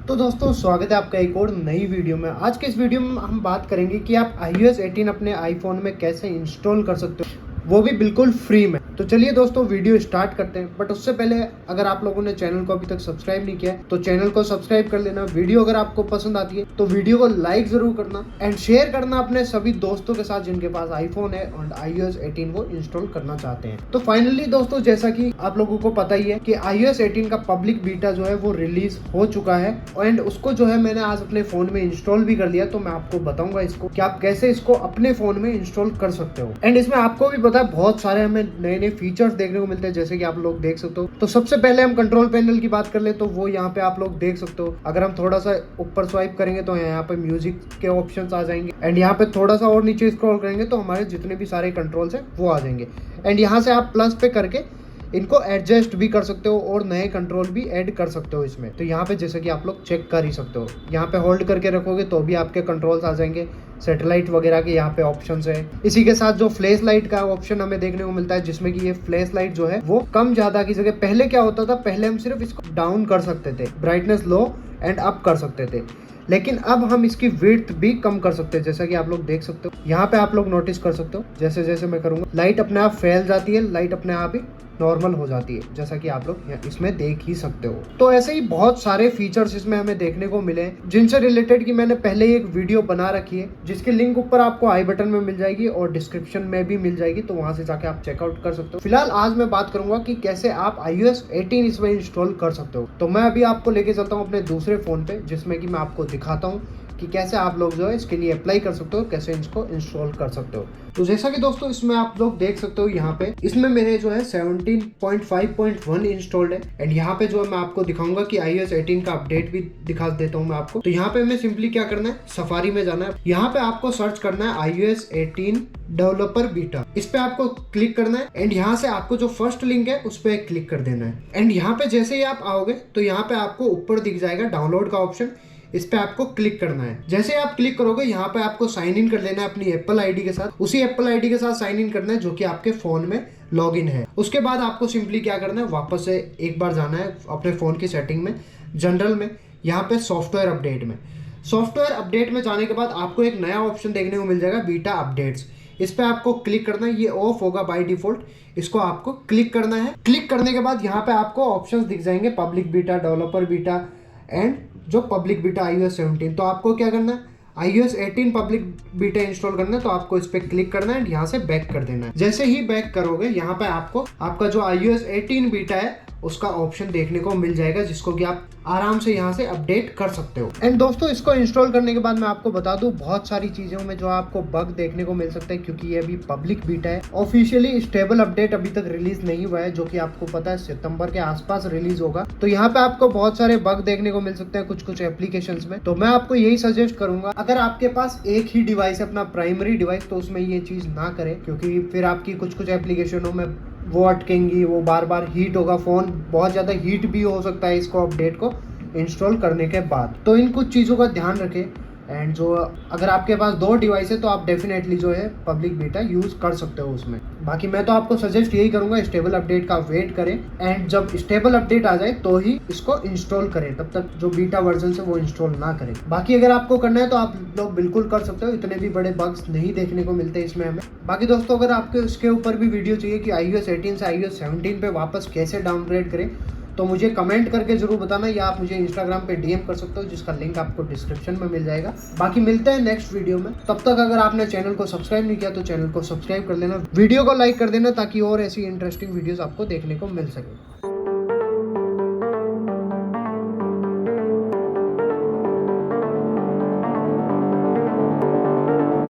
तो दोस्तों स्वागत है आपका एक और नई वीडियो में। आज के इस वीडियो में हम बात करेंगे कि आप iOS 18 अपने आईफोन में कैसे इंस्टॉल कर सकते हो, वो भी बिल्कुल फ्री में। तो चलिए दोस्तों वीडियो स्टार्ट करते हैं। बट उससे पहले अगर आप लोगों ने चैनल को अभी तक सब्सक्राइब नहीं किया है तो चैनल को सब्सक्राइब कर लेना। वीडियो अगर आपको पसंद आती है तो वीडियो को लाइक जरूर करना एंड शेयर करना अपने सभी दोस्तों के साथ जिनके पास आईफोन है और iOS 18 को इंस्टॉल करना चाहते हैं। तो फाइनली दोस्तों, जैसा कि आप लोगों को पता ही है कि iOS 18 का पब्लिक बीटा जो है वो रिलीज हो चुका है एंड उसको जो है मैंने आज अपने फोन में इंस्टॉल भी कर लिया। तो मैं आपको बताऊंगा इसको कि आप कैसे इसको अपने फोन में इंस्टॉल कर सकते हो। एंड इसमें आपको भी पता है बहुत सारे हमें नए नए फीचर्स देखने को मिलते हैं, जैसे कि आप लोग देख सकते हो। तो सबसे पहले हम कंट्रोल पैनल की बात कर ले तो वो यहाँ पे आप लोग देख सकते हो। अगर हम थोड़ा सा ऊपर स्वाइप करेंगे तो यहाँ पे म्यूजिक के ऑप्शंस आ जाएंगे एंड यहाँ पे थोड़ा सा और नीचे स्क्रॉल करेंगे तो हमारे जितने भी सारे कंट्रोल्स हैं वो आ जाएंगे। एंड यहाँ से आप प्लस पे करके इनको एडजस्ट भी कर सकते हो और नए कंट्रोल भी ऐड कर सकते हो इसमें। तो यहाँ पे जैसे कि आप लोग चेक कर ही सकते हो, यहाँ पे होल्ड करके रखोगे तो भी आपके कंट्रोल्स आ जाएंगे। सैटेलाइट वगैरह के यहाँ पे ऑप्शंस है। इसी के साथ जो फ्लैश लाइट का ऑप्शन हमें देखने को मिलता है, जिसमें कि ये फ्लैश लाइट जो है वो कम ज्यादा की जगह, पहले क्या होता था, पहले हम सिर्फ इसको डाउन कर सकते थे, ब्राइटनेस लो एंड अप कर सकते थे, लेकिन अब हम इसकी विड्थ भी कम कर सकते हैं। जैसा कि आप लोग देख सकते हो, यहाँ पे आप लोग नोटिस कर सकते हो जैसे जैसे मैं करूंगा लाइट अपने आप फैल जाती है, लाइट अपने आप ही नॉर्मल हो जाती है, जैसा कि आप लोग इसमें देख ही सकते हो। तो ऐसे ही बहुत सारे फीचर्स इसमें हमें देखने को मिले हैं, जिनसे रिलेटेड की मैंने पहले ही एक वीडियो बना रखी है, जिसकी लिंक ऊपर आपको आई बटन में मिल जाएगी और डिस्क्रिप्शन में भी मिल जाएगी, तो वहां से जाके आप चेकआउट कर सकते हो। फिलहाल आज मैं बात करूंगा कि कैसे आप iOS 18 इसमें इंस्टॉल कर सकते हो। तो मैं अभी आपको लेके चलता हूँ अपने दूसरे फोन पे, जिसमें कि मैं आपको दिखाता हूँ कि कैसे आप लोग जो है इसके लिए अप्लाई कर सकते हो, कैसे इसको इंस्टॉल कर सकते हो। तो जैसा कि दोस्तों इसमें आप लोग देख सकते हो, यहाँ पे इसमें मेरे जो है 17.5.1 इंस्टॉल्ड है एंड यहाँ पे जो है मैं आपको दिखाऊंगा कि iOS 18 का अपडेट भी दिखा देता हूँ मैं आपको। तो यहाँ पे हमें सिंपली क्या करना है, सफारी में जाना है। यहाँ पे आपको सर्च करना है iOS 18 डेवलपर बीटा, इस पे आपको क्लिक करना है एंड यहाँ से आपको जो फर्स्ट लिंक है उस पर क्लिक कर देना है। एंड यहाँ पे जैसे ही आप आओगे तो यहाँ पे आपको ऊपर दिख जाएगा डाउनलोड का ऑप्शन, इस पे आपको क्लिक करना है। जैसे आप क्लिक करोगे यहाँ पे आपको साइन इन कर लेना है अपनी एप्पल आईडी के साथ, उसी एप्पल आईडी के साथ साइन इन करना है जो कि आपके फोन में लॉगिन है। उसके बाद आपको सिंपली क्या करना है, वापस से एक बार जाना है अपने फोन की सेटिंग में, जनरल में, यहाँ पे सॉफ्टवेयर अपडेट में। सॉफ्टवेयर अपडेट में जाने के बाद आपको एक नया ऑप्शन देखने को मिल जाएगा, बीटा अपडेट्स। इस पे आपको क्लिक करना है, ये ऑफ होगा बाय डिफॉल्ट, इसको आपको क्लिक करना है। क्लिक करने के बाद यहाँ पे आपको ऑप्शंस दिख जाएंगे, public beta, developer beta and जो पब्लिक बीटा iOS 17। तो आपको क्या करना है, iOS 18 पब्लिक बीटा इंस्टॉल करना है, तो आपको इस पे क्लिक करना है, यहाँ से बैक कर देना है। जैसे ही बैक करोगे यहाँ पे आपको आपका जो iOS 18 बीटा है उसका ऑप्शन देखने को मिल जाएगा, जिसको कि आप आराम से यहाँ से अपडेट कर सकते हो। एंड दोस्तों इसको इंस्टॉल करने के बाद मैं आपको बता दूं, बहुत सारी चीजों में जो आपको बग देखने को मिल सकते हैं, क्योंकि ये अभी पब्लिक बीटा है। ऑफिशियली स्टेबल अपडेट अभी तक रिलीज नहीं हुआ है, जो कि आपको पता है सितंबर के आसपास रिलीज होगा। तो यहाँ पे आपको बहुत सारे बग देखने को मिल सकते हैं कुछ एप्लीकेशंस में। तो मैं आपको यही सजेस्ट करूंगा, अगर आपके पास एक ही डिवाइस है, अपना प्राइमरी डिवाइस, तो उसमें ये चीज ना करें, क्योंकि फिर आपकी कुछ एप्लीकेशनों में वो अटकेंगी, वो बार बार हीट होगा, फोन बहुत ज्यादा हीट भी हो सकता है इसको अपडेट को इंस्टॉल करने के बाद। तो इन कुछ चीज़ों का ध्यान रखें। एंड जो अगर आपके पास 2 डिवाइस है तो आप डेफिनेटली जो है पब्लिक बीटा यूज़ कर सकते हो उसमें। बाकी मैं तो आपको सजेस्ट यही करूंगा, स्टेबल अपडेट का वेट करें एंड जब स्टेबल अपडेट आ जाए तो ही इसको इंस्टॉल करें, तब तक जो बीटा वर्जन है वो इंस्टॉल ना करें। बाकी अगर आपको करना है तो आप लोग बिल्कुल कर सकते हो, इतने भी बड़े बग्स नहीं देखने को मिलते इसमें हमें। बाकी दोस्तों अगर आपको इसके ऊपर भी वीडियो चाहिए कि iOS 18 से iOS 17 पे वापस कैसे डाउनग्रेड करें, तो मुझे कमेंट करके जरूर बताना, या आप मुझे इंस्टाग्राम पे डीएम कर सकते हो, जिसका लिंक आपको डिस्क्रिप्शन में मिल जाएगा। बाकी मिलते हैं नेक्स्ट वीडियो में, तब तक अगर आपने चैनल को सब्सक्राइब नहीं किया तो चैनल को सब्सक्राइब कर लेना, वीडियो को लाइक कर देना, ताकि और ऐसी इंटरेस्टिंग वीडियोस आपको देखने को मिल सके।